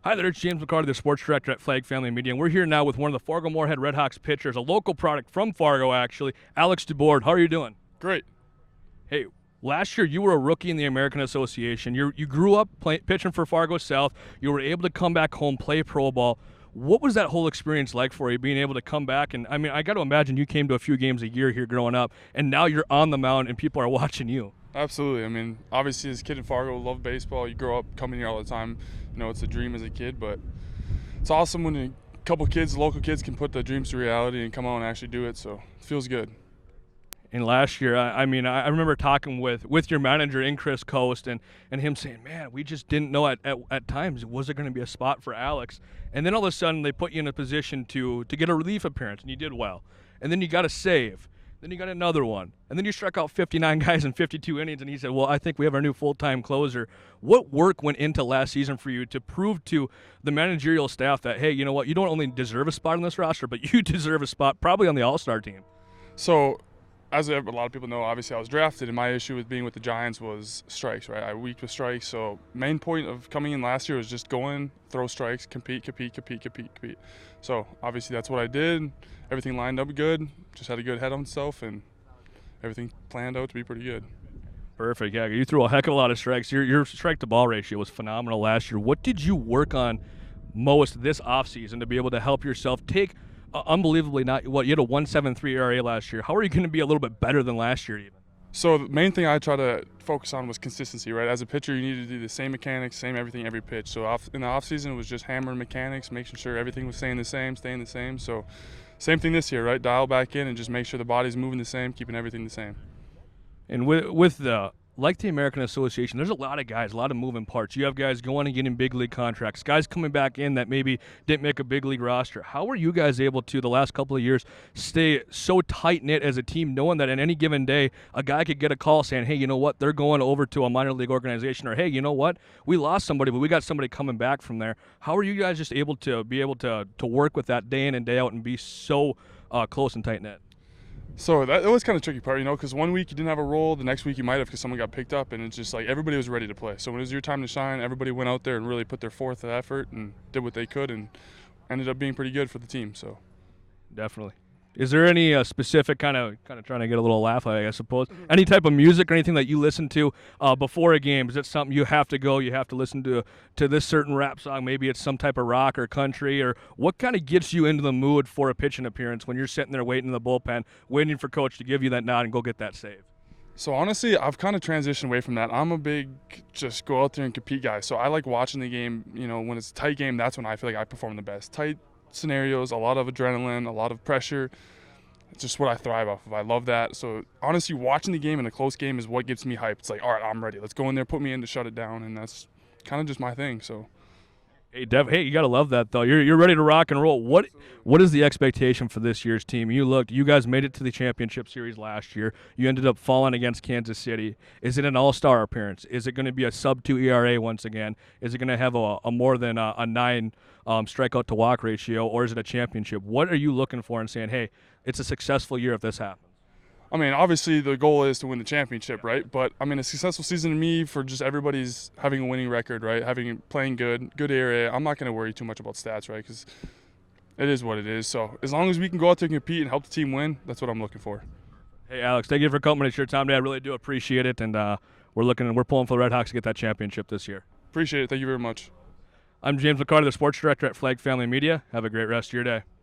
Hi there, it's James McCarty, the sports director at Flag Family Media, and we're here now with one of the Fargo-Moorhead RedHawks pitchers, a local product from Fargo, actually, Alex Dubord. How are you doing? Great. Hey, last year you were a rookie in the American Association. You grew up pitching for Fargo South. You were able to come back home, play pro ball. What was that whole experience like for you, being able to come back? And I mean, I got to imagine you came to a few games a year here growing up, and now you're on the mound and people are watching you. Absolutely. I mean, obviously, as a kid in Fargo, love baseball. You grow up coming here all the time. You know, it's a dream as a kid, but it's awesome when a couple kids, local kids, can put the dreams to reality and come out and actually do it. So it feels good. And last year, I remember talking with your manager in Chris Coast and him saying, man, we just didn't know at times, was it going to be a spot for Alex? And then all of a sudden they put you in a position to get a relief appearance, and you did well. And then you got a save. Then you got another one. And then you struck out 59 guys in 52 innings, and he said, well, I think we have our new full-time closer. What work went into last season for you to prove to the managerial staff that, hey, you know what, you don't only deserve a spot on this roster, but you deserve a spot probably on the All-Star team? So, as a lot of people know, obviously I was drafted, and my issue with being with the Giants was strikes, right? I weak with strikes. So, main point of coming in last year was just go in, throw strikes, compete. So, obviously that's what I did. Everything lined up good. Just had a good head on myself, and everything planned out to be pretty good. Perfect. Yeah, you threw a heck of a lot of strikes. Your strike-to-ball ratio was phenomenal last year. What did you work on most this offseason to be able to help yourself take unbelievably not what you had a 1.73 ERA last year? How are you going to be a little bit better than last year even? So the main thing I try to focus on was consistency, right? As a pitcher, you need to do the same mechanics, same everything every pitch. So in the offseason, it was just hammering mechanics, making sure everything was staying the same. So same thing this year, right? Dial back in and just make sure the body's moving the same, keeping everything the same. And with the like the American Association, there's a lot of guys, a lot of moving parts. You have guys going and getting big league contracts, guys coming back in that maybe didn't make a big league roster. How were you guys able to, the last couple of years, stay so tight-knit as a team, knowing that in any given day, a guy could get a call saying, hey, you know what, they're going over to a minor league organization, or hey, you know what, we lost somebody, but we got somebody coming back from there. How are you guys just able to work with that day in and day out and be so close and tight-knit? So that was kind of tricky part, you know, because one week you didn't have a role, the next week you might have because someone got picked up, and it's just like everybody was ready to play. So when it was your time to shine, everybody went out there and really put their forth of effort and did what they could, and ended up being pretty good for the team. So Definitely. Is there any specific kind of trying to get a little laugh, I suppose? Any type of music or anything that you listen to before a game? Is it something you have to listen to this certain rap song? Maybe it's some type of rock or country, or what kind of gets you into the mood for a pitching appearance when you're sitting there waiting in the bullpen, waiting for coach to give you that nod and go get that save? So honestly, I've kind of transitioned away from that. I'm a big just go out there and compete guy. So I like watching the game. You know, when it's a tight game, that's when I feel like I perform the best. Tight scenarios, a lot of adrenaline, a lot of pressure. It's just what I thrive off of. I love that. So honestly, watching the game in a close game is what gets me hyped. It's like, all right, I'm ready. Let's go in there, put me in to shut it down, and that's kind of just my thing. So. Hey, hey, you gotta love that though. You're ready to rock and roll. What is the expectation for this year's team? You guys made it to the championship series last year. You ended up falling against Kansas City. Is it an all-star appearance? Is it going to be a sub-2 ERA once again? Is it going to have a more than a 9 strikeout to walk ratio, or is it a championship? What are you looking for and saying, hey, it's a successful year if this happens? I mean, obviously the goal is to win the championship, right? But I mean, a successful season to me for just everybody's having a winning record, right? Playing good area. I'm not going to worry too much about stats, right? Because it is what it is. So as long as we can go out there and compete and help the team win, that's what I'm looking for. Hey, Alex, thank you for coming to your time today. I really do appreciate it, and we're pulling for the RedHawks to get that championship this year. Appreciate it. Thank you very much. I'm James McCarty, the sports director at Flag Family Media. Have a great rest of your day.